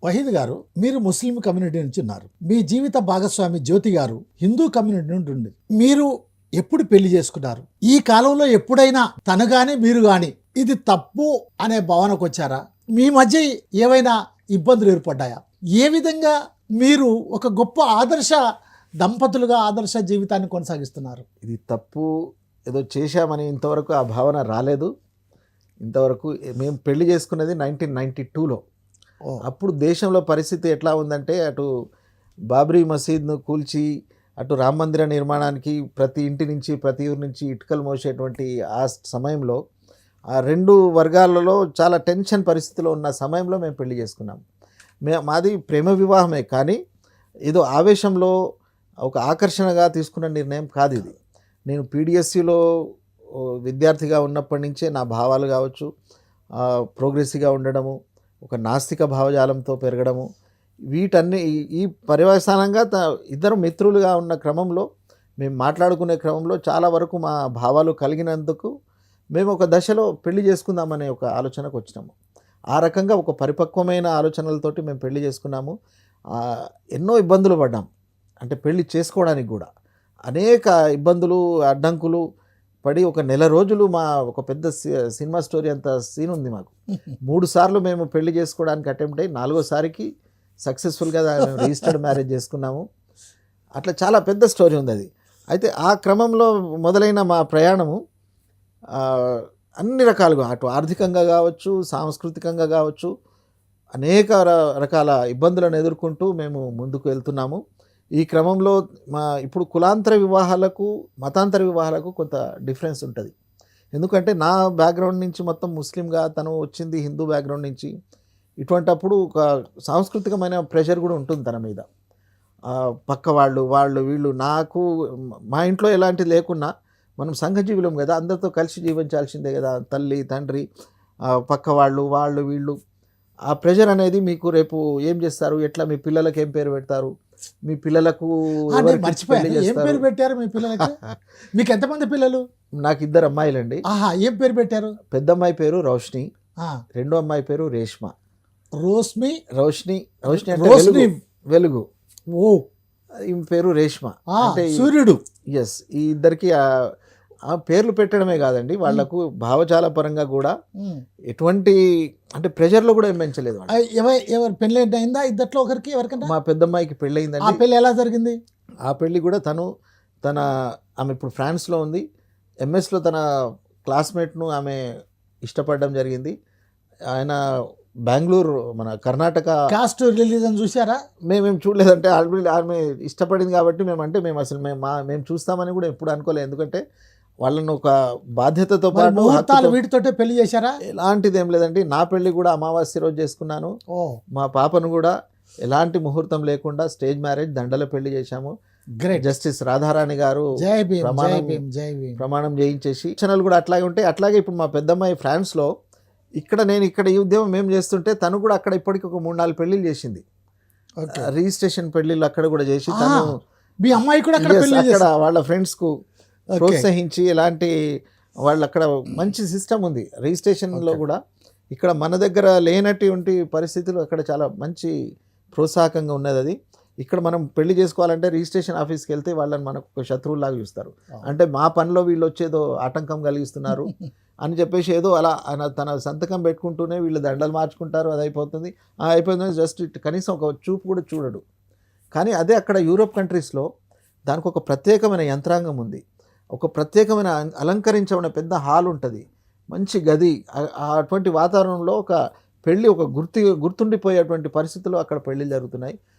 వహీద్ గారు, మీరు Muslim community నుంచి ఉన్నారు. మీ జీవిత భాగస్వామి జ్యోతి గారు హిందూ కమ్యూనిటీ నుండి ఉంది. మీరు ఎప్పుడు పెళ్లి చేసుకున్నారు? ఈ కాలంలో ఎప్పుడైనా తను గాని మీరు గాని ఇది తప్పు అనే భావనకు వచ్చారా? మీ మధ్య ఏవైనా ఇబ్బందులు ఏర్పడ్డాయా? ఏ విధంగా మీరు ఒక గొప్ప ఆదర్శ దంపతులుగా ఆదర్శ జీవితాన్ని కొనసాగిస్తున్నారు? ఇది తప్పు ఏదో చేశామని ఇంతవరకు ఆ భావన రాలేదు. ఇంతవరకు మేము పెళ్లి చేసుకున్నది 1992లో. అప్పుడు దేశంలో పరిస్థితి ఎట్లా ఉందంటే, అటు బాబ్రీ మసీద్ను కూల్చి అటు రామ మందిర నిర్మాణానికి ప్రతి ఇంటి నుంచి ప్రతి ఊరి నుంచి ఇటుకలు మోసేటువంటి ఆ సమయంలో ఆ రెండు వర్గాలలో చాలా టెన్షన్ పరిస్థితిలో ఉన్న సమయంలో మేము పెళ్లి చేసుకున్నాం. మాది ప్రేమ వివాహమే, కానీ ఏదో ఆవేశంలో ఒక ఆకర్షణగా తీసుకున్న నిర్ణయం కాదు ఇది. నేను పీడిఎస్సిలో విద్యార్థిగా ఉన్నప్పటి నుంచే నా భావాలు కావచ్చు, ప్రోగ్రెసివ్గా ఉండడము, ఒక నాస్తిక భావజాలంతో పెరగడము, వీటన్ని ఈ పర్యవసానంగా ఇద్దరు మిత్రులుగా ఉన్న క్రమంలో మేము మాట్లాడుకునే క్రమంలో చాలా వరకు మా భావాలు కలిగినందుకు మేము ఒక దశలో పెళ్లి చేసుకుందామనే ఒక ఆలోచనకు వచ్చినాము. ఆ రకంగా ఒక పరిపక్వమైన ఆలోచనలతోటి మేము పెళ్లి చేసుకున్నాము. ఎన్నో ఇబ్బందులు పడ్డాం, అంటే పెళ్లి చేసుకోవడానికి కూడా అనేక ఇబ్బందులు అడ్డంకులు పడి ఒక నెల రోజులు ఒక పెద్ద సినిమా స్టోరీ అంత సీన్ ఉంది మాకు. 3 సార్లు మేము పెళ్లి చేసుకోవడానికి అటెంప్ట్ అయ్యి 4వసారికి సక్సెస్ఫుల్గా రిజిస్టర్డ్ మ్యారేజ్ చేసుకున్నాము. అట్లా చాలా పెద్ద స్టోరీ ఉంది అది. అయితే ఆ క్రమంలో మొదలైన మా ప్రయాణము అన్ని రకాలుగా, అటు ఆర్థికంగా కావచ్చు, సాంస్కృతికంగా కావచ్చు, అనేక రకాల ఇబ్బందులను ఎదుర్కొంటూ మేము ముందుకు వెళ్తున్నాము. ఈ క్రమంలో ఇప్పుడు కులాంతర వివాహాలకు మతాంతర వివాహాలకు కొంత డిఫరెన్స్ ఉంటుంది. ఎందుకంటే నా బ్యాక్గ్రౌండ్ నుంచి మొత్తం ముస్లింగా, తను వచ్చింది హిందూ బ్యాక్గ్రౌండ్ నుంచి. ఇటువంటప్పుడు ఒక సాంస్కృతికమైన ప్రెషర్ కూడా ఉంటుంది తన మీద. పక్క వాళ్ళు వీళ్ళు నాకు మా ఇంట్లో ఎలాంటిది లేకున్నా మనం సంఘజీవులం కదా, అందరితో కలిసి జీవించాల్సిందే కదా, తల్లి తండ్రి పక్క వాళ్ళు వీళ్ళు. ఆ ప్రెషర్ అనేది మీకు రేపు ఏం చేస్తారు, ఎట్లా మీ పిల్లలకి ఏం పేరు పెడతారు, మీ పిల్లలకు ఏం పేరు పెట్టారు మీ పిల్లలకి? మీకు ఎంతమంది పిల్లలు? నాకు 2 అమ్మాయిలండి. ఏం పేరు పెట్టారు? పెద్ద అమ్మాయి పేరు రోష్ని, రెండో అమ్మాయి పేరు రేష్మ. రోష్ని అంటే వెలుగు. ఓ, ఈ పేరు రేష్మ అంటే సూర్యుడు. ఎస్, ఈ ఇద్దరికి ఆ పేర్లు పెట్టడమే కాదండి, వాళ్లకు భావజాల పరంగా కూడా ఎటువంటి అంటే ప్రెషర్లో కూడా ఏం పెంచలేదు. ఎవరు పెళ్ళి అయిందా ఇద్దట్లో ఒకరికి? ఎవరికైనా? మా పెద్దమ్మాయికి పెళ్ళి అయిందండి. ఆ పెళ్ళి ఎలా జరిగింది? ఆ పెళ్ళి కూడా ఆమె ఇప్పుడు ఫ్రాన్స్లో ఉంది. ఎంఎస్లో తన క్లాస్మేట్ను ఆమె ఇష్టపడడం జరిగింది. ఆయన బెంగళూరు, మన కర్ణాటక. కాస్ట్ రిలీజన్ చూసారా? మేమేం చూడలేదంటే ఆమె ఇష్టపడింది కాబట్టి మేము అసలు మేము చూస్తామని కూడా ఎప్పుడు అనుకోలేదు. ఎందుకంటే వాళ్ళను ఒక బాధ్యతతో పాటు వీటితోటే పెళ్లి చేశారా? ఎలాంటిది ఏం లేదండి. నా పెళ్లి కూడా అమావాస్య రోజు చేసుకున్నాను. మా పాపను కూడా ఎలాంటి ముహూర్తం లేకుండా స్టేజ్ మ్యారేజ్ దండల పెళ్లి చేశాము. జస్టిస్ రాధారాణి గారు ప్రమాణం చేయించేసి ఛానల్ కూడా అట్లాగే ఉంటాయి. అట్లాగే ఇప్పుడు మా పెద్దమ్మాయి ఫ్రాన్స్లో, నేను ఇక్కడ ఈ ఉద్యమం మేము చేస్తుంటే తను కూడా అక్కడ ఇప్పటికి ఒక 3-4 పెళ్లిళ్ళు చేసింది. రిజిస్ట్రేషన్ పెళ్లిళ్ళు అక్కడ కూడా చేసి తను మీ అమ్మాయి కూడా అక్కడ వాళ్ళ ఫ్రెండ్స్కు ప్రోత్సహించి, ఎలాంటి వాళ్ళు అక్కడ మంచి సిస్టమ్ ఉంది రిజిస్ట్రేషన్లో కూడా. ఇక్కడ మన దగ్గర లేనటువంటి పరిస్థితులు అక్కడ చాలా మంచి ప్రోత్సాహకంగా ఉన్నది అది. ఇక్కడ మనం పెళ్లి చేసుకోవాలంటే రిజిస్ట్రేషన్ ఆఫీస్కి వెళ్తే వాళ్ళని మనకు ఒక శత్రువులాగా చూస్తారు. అంటే మా పనిలో వీళ్ళు వచ్చేదో ఆటంకం కలిగిస్తున్నారు అని చెప్పేసి ఏదో అలా తన సంతకం పెట్టుకుంటూనే వీళ్ళు దండలు మార్చుకుంటారు, అది అయిపోతుంది. జస్ట్ కనీసం ఒక చూపు కూడా చూడడు. కానీ అదే అక్కడ యూరోప్ కంట్రీస్లో దానికి ఒక ప్రత్యేకమైన యంత్రాంగం ఉంది. ఒక ప్రత్యేకమైన అలంకరించబడిన పెద్ద హాల్ ఉంటుంది, మంచి గది. అటువంటి వాతావరణంలో ఒక పెళ్ళి ఒక గుర్తుండిపోయేటువంటి పరిస్థితుల్లో అక్కడ పెళ్ళిళ్ళు జరుగుతున్నాయి.